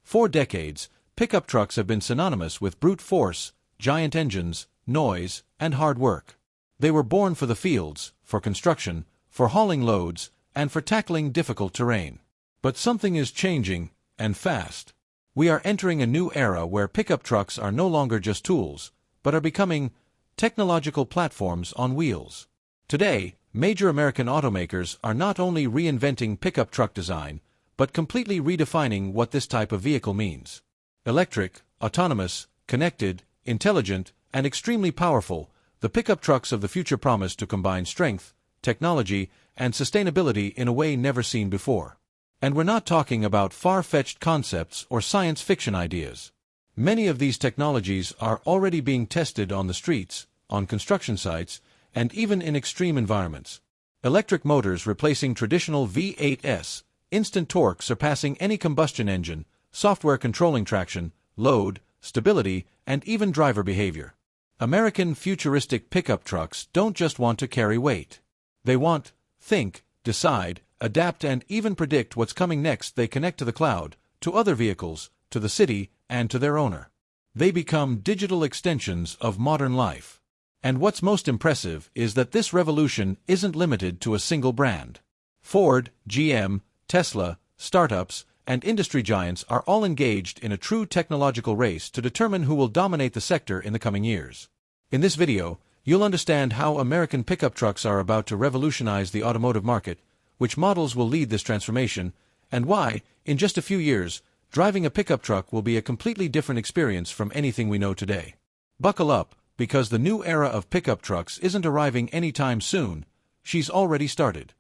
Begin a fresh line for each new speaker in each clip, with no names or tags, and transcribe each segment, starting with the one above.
For decades, pickup trucks have been synonymous with brute force, giant engines, noise, and hard work. They were born for the fields, for construction, for hauling loads, and for tackling difficult terrain. But something is changing, and fast. We are entering a new era where pickup trucks are no longer just tools, but are becoming technological platforms on wheels. Today, major American automakers are not only reinventing pickup truck design, but completely redefining what this type of vehicle means. Electric, autonomous, connected, intelligent, and extremely powerful, the pickup trucks of the future promise to combine strength, technology, and sustainability in a way never seen before. And we're not talking about far-fetched concepts or science fiction ideas. Many of these technologies are already being tested on the streets, on construction sites, and even in extreme environments. Electric motors replacing traditional V8s, instant torque surpassing any combustion engine, software controlling traction, load, stability, and even driver behavior. American futuristic pickup trucks don't just want to carry weight. They want, think, decide, adapt, and even predict what's coming next. They connect to the cloud, to other vehicles, to the city, and to their owner. They become digital extensions of modern life. And what's most impressive is that this revolution isn't limited to a single brand. Ford, GM, Tesla, startups, and industry giants are all engaged in a true technological race to determine who will dominate the sector in the coming years. In this video, you'll understand how American pickup trucks are about to revolutionize the automotive market, which models will lead this transformation, and why, in just a few years, driving a pickup truck will be a completely different experience from anything we know today. Buckle up, because the new era of pickup trucks isn't arriving anytime soon. She's already started.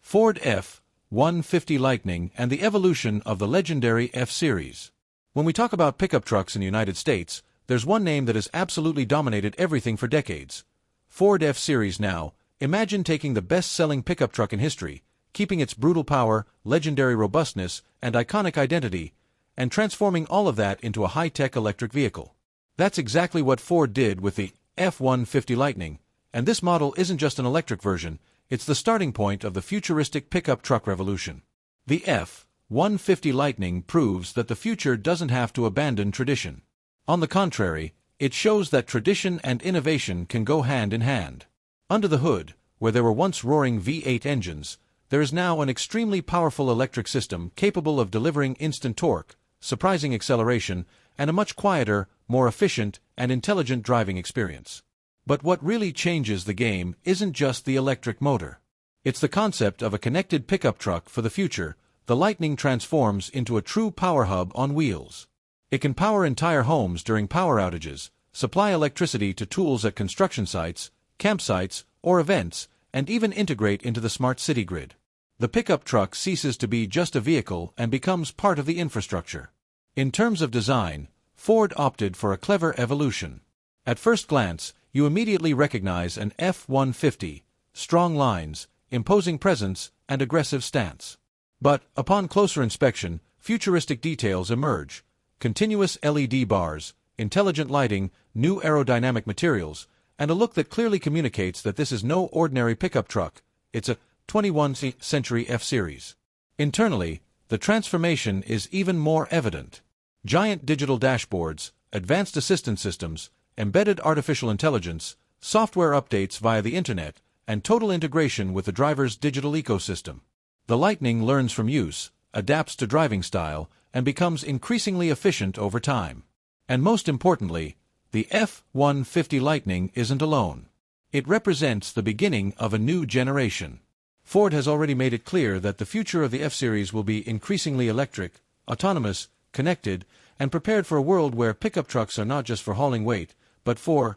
Ford F-150 Lightning and the evolution of the legendary F-Series. When we talk about pickup trucks in the United States, there's one name that has absolutely dominated everything for decades. Ford F-Series. Now, imagine taking the best-selling pickup truck in history, keeping its brutal power, legendary robustness, and iconic identity, and transforming all of that into a high-tech electric vehicle. That's exactly what Ford did with the F-150 Lightning, and this model isn't just an electric version, it's the starting point of the futuristic pickup truck revolution. The F-150 Lightning proves that the future doesn't have to abandon tradition. On the contrary, it shows that tradition and innovation can go hand in hand. Under the hood, where there were once roaring V8 engines, there is now an extremely powerful electric system capable of delivering instant torque, surprising acceleration, and a much quieter, more efficient, and intelligent driving experience. But what really changes the game isn't just the electric motor. It's the concept of a connected pickup truck for the future. The Lightning transforms into a true power hub on wheels. It can power entire homes during power outages, supply electricity to tools at construction sites, campsites, or events, and even integrate into the smart city grid. The pickup truck ceases to be just a vehicle and becomes part of the infrastructure. In terms of design, Ford opted for a clever evolution. At first glance, you immediately recognize an F-150, strong lines, imposing presence, and aggressive stance. But, upon closer inspection, futuristic details emerge. Continuous LED bars, intelligent lighting, new aerodynamic materials, and a look that clearly communicates that this is no ordinary pickup truck. It's a 21st century F-Series. Internally, the transformation is even more evident. Giant digital dashboards, advanced assistance systems, embedded artificial intelligence, software updates via the internet, and total integration with the driver's digital ecosystem. The Lightning learns from use, adapts to driving style, and becomes increasingly efficient over time. And most importantly, the F-150 Lightning isn't alone. It represents the beginning of a new generation. Ford has already made it clear that the future of the F-Series will be increasingly electric, autonomous, connected, and prepared for a world where pickup trucks are not just for hauling weight, but for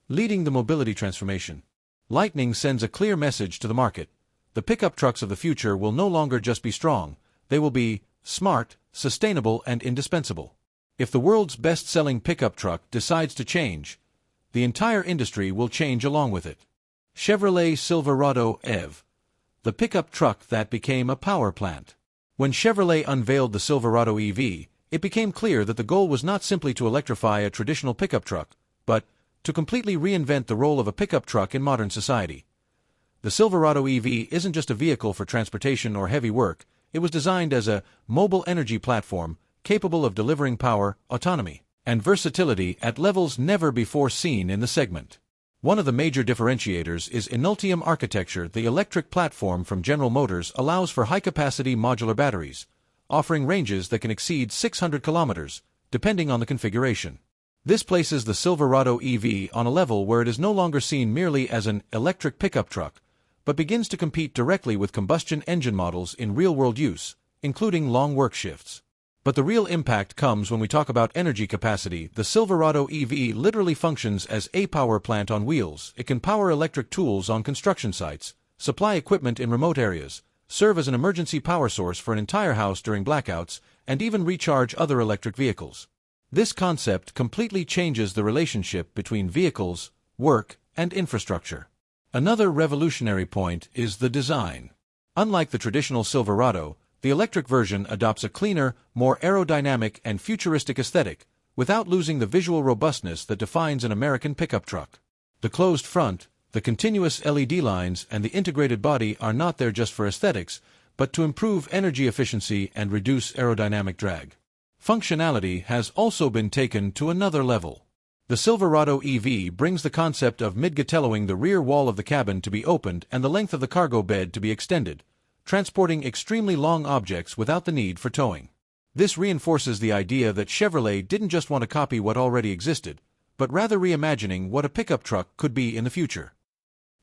leading the mobility transformation. Lightning sends a clear message to the market. The pickup trucks of the future will no longer just be strong, they will be smart, sustainable, and indispensable. If the world's best-selling pickup truck decides to change, the entire industry will change along with it. Chevrolet Silverado EV, the pickup truck that became a power plant. When Chevrolet unveiled the Silverado EV, it became clear that the goal was not simply to electrify a traditional pickup truck, but to completely reinvent the role of a pickup truck in modern society. The Silverado EV isn't just a vehicle for transportation or heavy work, it was designed as a mobile energy platform, capable of delivering power, autonomy, and versatility at levels never before seen in the segment. One of the major differentiators is Ultium architecture. The electric platform from General Motors allows for high-capacity modular batteries, offering ranges that can exceed 600 kilometers, depending on the configuration. This places the Silverado EV on a level where it is no longer seen merely as an electric pickup truck, but begins to compete directly with combustion engine models in real-world use, including long work shifts. But the real impact comes when we talk about energy capacity. The Silverado EV literally functions as a power plant on wheels. It can power electric tools on construction sites, supply equipment in remote areas, serve as an emergency power source for an entire house during blackouts, and even recharge other electric vehicles. This concept completely changes the relationship between vehicles, work, and infrastructure. Another revolutionary point is the design. Unlike the traditional Silverado, the electric version adopts a cleaner, more aerodynamic and futuristic aesthetic, without losing the visual robustness that defines an American pickup truck. The closed front, the continuous LED lines, and the integrated body are not there just for aesthetics, but to improve energy efficiency and reduce aerodynamic drag. Functionality has also been taken to another level. The Silverado EV brings the concept of mid-gatelloing the rear wall of the cabin to be opened and the length of the cargo bed to be extended, transporting extremely long objects without the need for towing. This reinforces the idea that Chevrolet didn't just want to copy what already existed, but rather reimagining what a pickup truck could be in the future.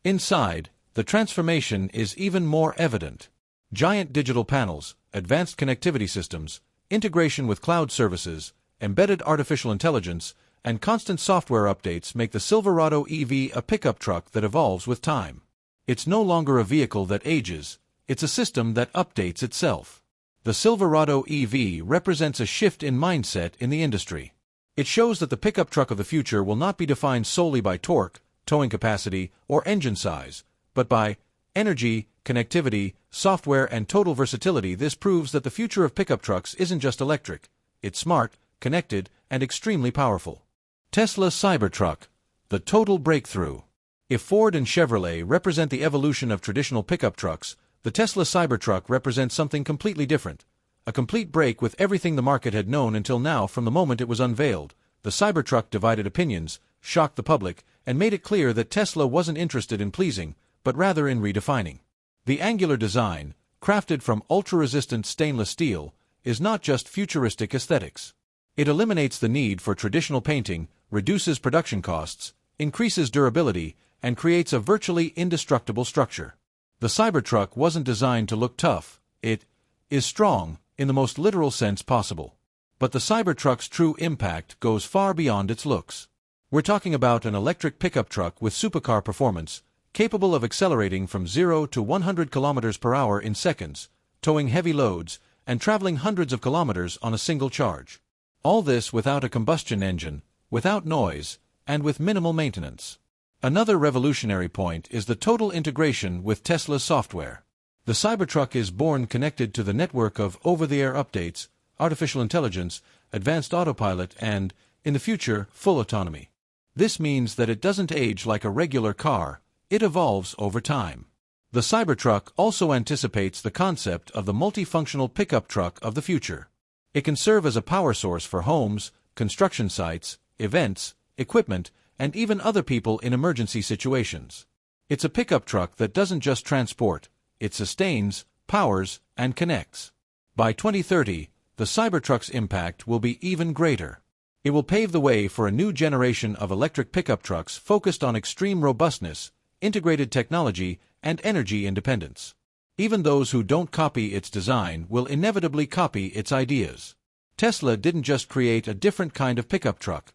Inside, the transformation is even more evident. Giant digital panels, advanced connectivity systems, integration with cloud services, embedded artificial intelligence, and constant software updates make the Silverado EV a pickup truck that evolves with time. It's no longer a vehicle that ages, it's a system that updates itself. The Silverado EV represents a shift in mindset in the industry. It shows that the pickup truck of the future will not be defined solely by torque, towing capacity, or engine size, but by energy, connectivity, software, and total versatility. This proves that the future of pickup trucks isn't just electric, it's smart, connected, and extremely powerful. Tesla Cybertruck, the total breakthrough. If Ford and Chevrolet represent the evolution of traditional pickup trucks, the Tesla Cybertruck represents something completely different. A complete break with everything the market had known until now. From the moment it was unveiled, the Cybertruck divided opinions, shocked the public, and made it clear that Tesla wasn't interested in pleasing, but rather in redefining. The angular design, crafted from ultra-resistant stainless steel, is not just futuristic aesthetics. It eliminates the need for traditional painting, reduces production costs, increases durability, and creates a virtually indestructible structure. The Cybertruck wasn't designed to look tough. It is strong, in the most literal sense possible. But the Cybertruck's true impact goes far beyond its looks. We're talking about an electric pickup truck with supercar performance, capable of accelerating from 0 to 100 kilometers per hour in seconds, towing heavy loads, and traveling hundreds of kilometers on a single charge. All this without a combustion engine, without noise, and with minimal maintenance. Another revolutionary point is the total integration with Tesla's software. The Cybertruck is born connected to the network of over-the-air updates, artificial intelligence, advanced autopilot, and, in the future, full autonomy. This means that it doesn't age like a regular car, it evolves over time. The Cybertruck also anticipates the concept of the multifunctional pickup truck of the future. It can serve as a power source for homes, construction sites, events, equipment, and even other people in emergency situations. It's a pickup truck that doesn't just transport, it sustains, powers, and connects. By 2030, the Cybertruck's impact will be even greater. It will pave the way for a new generation of electric pickup trucks focused on extreme robustness, integrated technology, and energy independence. Even those who don't copy its design will inevitably copy its ideas. Tesla didn't just create a different kind of pickup truck.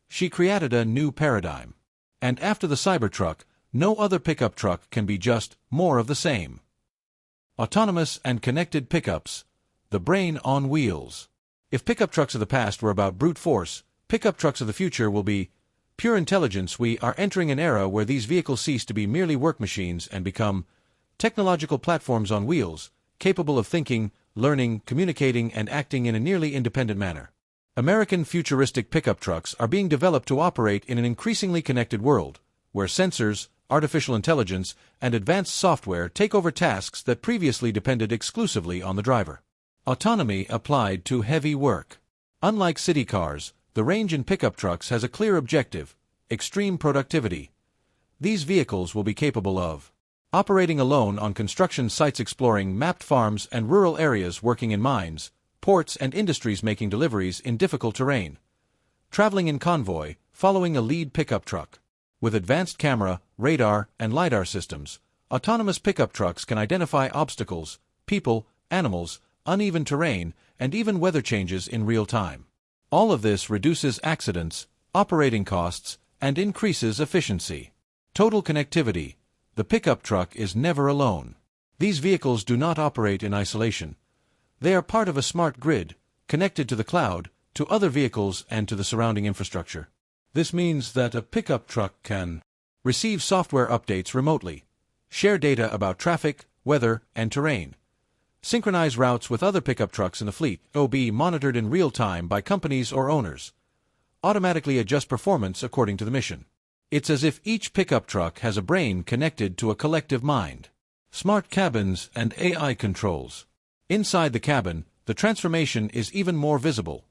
She created a new paradigm. And after the Cybertruck, no other pickup truck can be just more of the same. Autonomous and connected pickups, the brain on wheels. If pickup trucks of the past were about brute force, pickup trucks of the future will be pure intelligence. We are entering an era where these vehicles cease to be merely work machines and become technological platforms on wheels, capable of thinking, learning, communicating, and acting in a nearly independent manner. American futuristic pickup trucks are being developed to operate in an increasingly connected world, where sensors, artificial intelligence, and advanced software take over tasks that previously depended exclusively on the driver. Autonomy applied to heavy work. Unlike city cars, the range in pickup trucks has a clear objective: extreme productivity. These vehicles will be capable of operating alone on construction sites, exploring mapped farms and rural areas, working in mines, ports and industries, making deliveries in difficult terrain, traveling in convoy, following a lead pickup truck. With advanced camera, radar, and LiDAR systems, autonomous pickup trucks can identify obstacles, people, animals, uneven terrain, and even weather changes in real time. All of this reduces accidents, operating costs, and increases efficiency. Total connectivity. The pickup truck is never alone. These vehicles do not operate in isolation. They are part of a smart grid, connected to the cloud, to other vehicles, and to the surrounding infrastructure. This means that a pickup truck can receive software updates remotely, share data about traffic, weather, and terrain, synchronize routes with other pickup trucks in the fleet, or be monitored in real time by companies or owners, automatically adjust performance according to the mission. It's as if each pickup truck has a brain connected to a collective mind. Smart cabins and AI controls. Inside the cabin, the transformation is even more visible.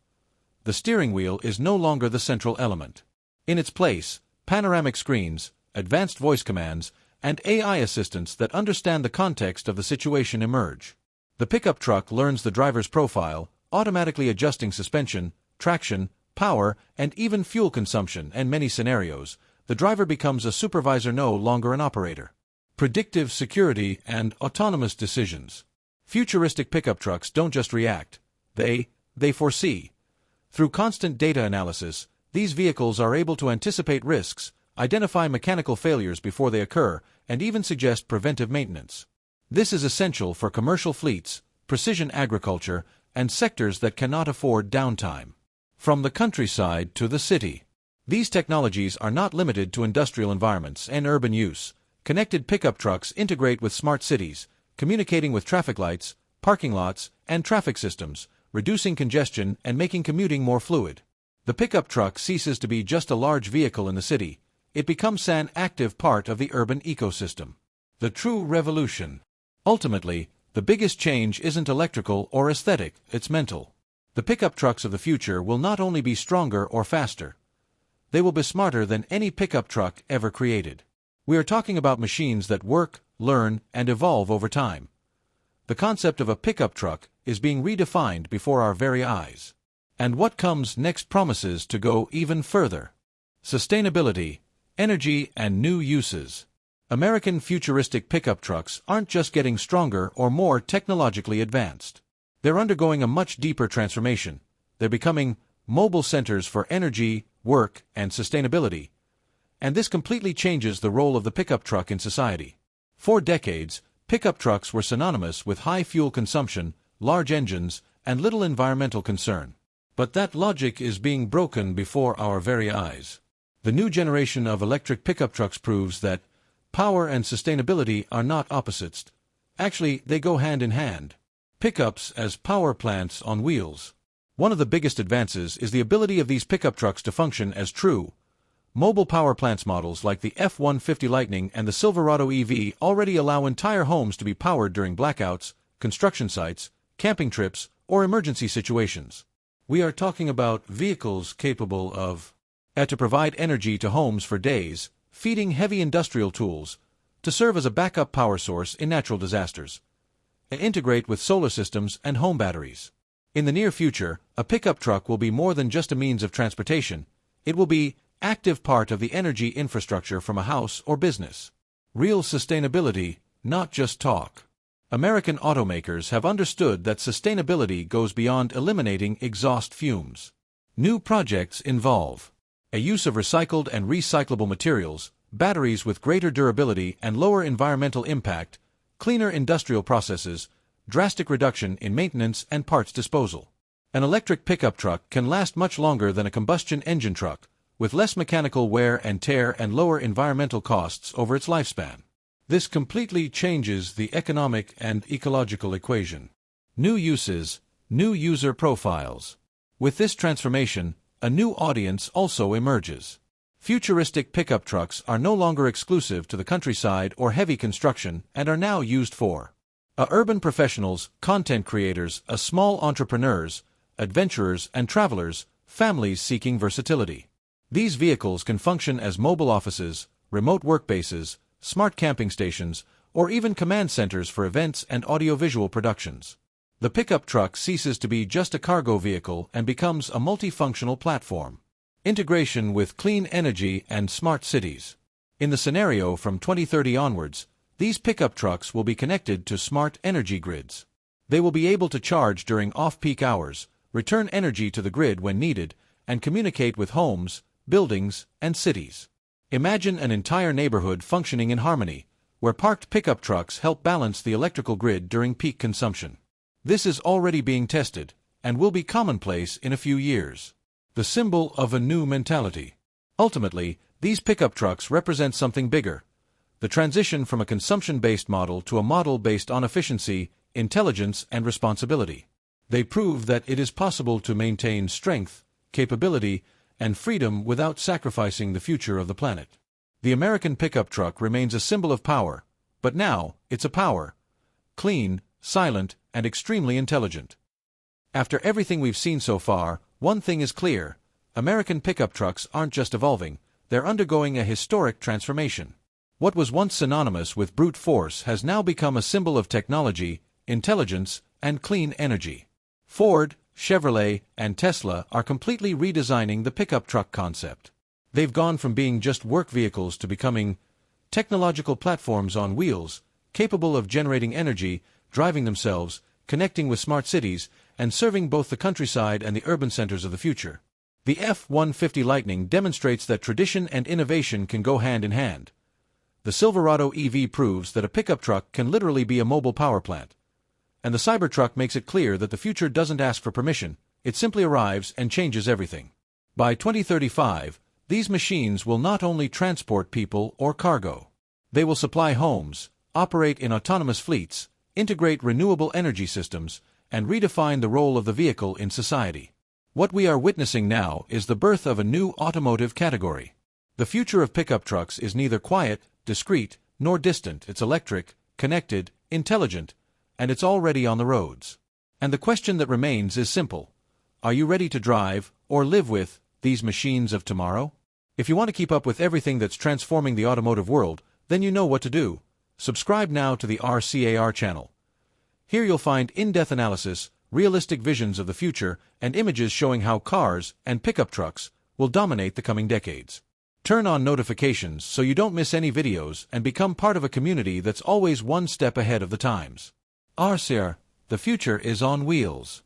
The steering wheel is no longer the central element. In its place, panoramic screens, advanced voice commands, and AI assistants that understand the context of the situation emerge. The pickup truck learns the driver's profile, automatically adjusting suspension, traction, power, and even fuel consumption. In many scenarios, the driver becomes a supervisor, no longer an operator. Predictive security and autonomous decisions. Futuristic pickup trucks don't just react, they foresee. Through constant data analysis, these vehicles are able to anticipate risks, identify mechanical failures before they occur, and even suggest preventive maintenance. This is essential for commercial fleets, precision agriculture, and sectors that cannot afford downtime. From the countryside to the city. These technologies are not limited to industrial environments and urban use. Connected pickup trucks integrate with smart cities, communicating with traffic lights, parking lots, and traffic systems, reducing congestion and making commuting more fluid. The pickup truck ceases to be just a large vehicle in the city. It becomes an active part of the urban ecosystem. The true revolution. Ultimately, the biggest change isn't electrical or aesthetic, it's mental. The pickup trucks of the future will not only be stronger or faster, they will be smarter than any pickup truck ever created. We are talking about machines that work, learn, and evolve over time. The concept of a pickup truck is being redefined before our very eyes. And what comes next promises to go even further. Sustainability, energy, and new uses. American futuristic pickup trucks aren't just getting stronger or more technologically advanced. They're undergoing a much deeper transformation. They're becoming mobile centers for energy, work, and sustainability. And this completely changes the role of the pickup truck in society. For decades, pickup trucks were synonymous with high fuel consumption, large engines, and little environmental concern. But that logic is being broken before our very eyes. The new generation of electric pickup trucks proves that power and sustainability are not opposites. Actually, they go hand in hand. Pickups as power plants on wheels. One of the biggest advances is the ability of these pickup trucks to function as true mobile power plants. Models like the F-150 Lightning and the Silverado EV already allow entire homes to be powered during blackouts, construction sites, camping trips, or emergency situations. We are talking about vehicles capable of to provide energy to homes for days, feeding heavy industrial tools, to serve as a backup power source in natural disasters, and integrate with solar systems and home batteries. In the near future, a pickup truck will be more than just a means of transportation. It will be active part of the energy infrastructure from a house or business. Real sustainability, not just talk. American automakers have understood that sustainability goes beyond eliminating exhaust fumes. New projects involve a use of recycled and recyclable materials, batteries with greater durability and lower environmental impact, cleaner industrial processes, drastic reduction in maintenance and parts disposal. An electric pickup truck can last much longer than a combustion engine truck, with less mechanical wear and tear and lower environmental costs over its lifespan. This completely changes the economic and ecological equation. New uses, new user profiles. With this transformation, a new audience also emerges. Futuristic pickup trucks are no longer exclusive to the countryside or heavy construction and are now used for urban professionals, content creators, small entrepreneurs, adventurers and travelers, families seeking versatility. These vehicles can function as mobile offices, remote workbases, smart camping stations, or even command centers for events and audiovisual productions. The pickup truck ceases to be just a cargo vehicle and becomes a multifunctional platform. Integration with clean energy and smart cities. In the scenario from 2030 onwards, these pickup trucks will be connected to smart energy grids. They will be able to charge during off-peak hours, return energy to the grid when needed, and communicate with homes, buildings, and cities. Imagine an entire neighborhood functioning in harmony, where parked pickup trucks help balance the electrical grid during peak consumption. This is already being tested, and will be commonplace in a few years. The symbol of a new mentality. Ultimately, these pickup trucks represent something bigger: the transition from a consumption-based model to a model based on efficiency, intelligence, and responsibility. They prove that it is possible to maintain strength, capability, and freedom without sacrificing the future of the planet. The American pickup truck remains a symbol of power, but now it's a power. Clean, silent, and extremely intelligent. After everything we've seen so far, one thing is clear: American pickup trucks aren't just evolving, they're undergoing a historic transformation. What was once synonymous with brute force has now become a symbol of technology, intelligence, and clean energy. Ford, Chevrolet, and Tesla are completely redesigning the pickup truck concept. They've gone from being just work vehicles to becoming technological platforms on wheels, capable of generating energy, driving themselves, connecting with smart cities, and serving both the countryside and the urban centers of the future. The F-150 Lightning demonstrates that tradition and innovation can go hand in hand. The Silverado EV proves that a pickup truck can literally be a mobile power plant. And the Cybertruck makes it clear that the future doesn't ask for permission, it simply arrives and changes everything. By 2035, these machines will not only transport people or cargo. They will supply homes, operate in autonomous fleets, integrate renewable energy systems, and redefine the role of the vehicle in society. What we are witnessing now is the birth of a new automotive category. The future of pickup trucks is neither quiet, discreet, nor distant. It's electric, connected, intelligent, and it's already on the roads. And the question that remains is simple: are you ready to drive, or live with, these machines of tomorrow? If you want to keep up with everything that's transforming the automotive world, then you know what to do. Subscribe now to the CARYou channel. Here you'll find in-depth analysis, realistic visions of the future, and images showing how cars and pickup trucks will dominate the coming decades. Turn on notifications so you don't miss any videos and become part of a community that's always one step ahead of the times. CARYou, the future is on wheels.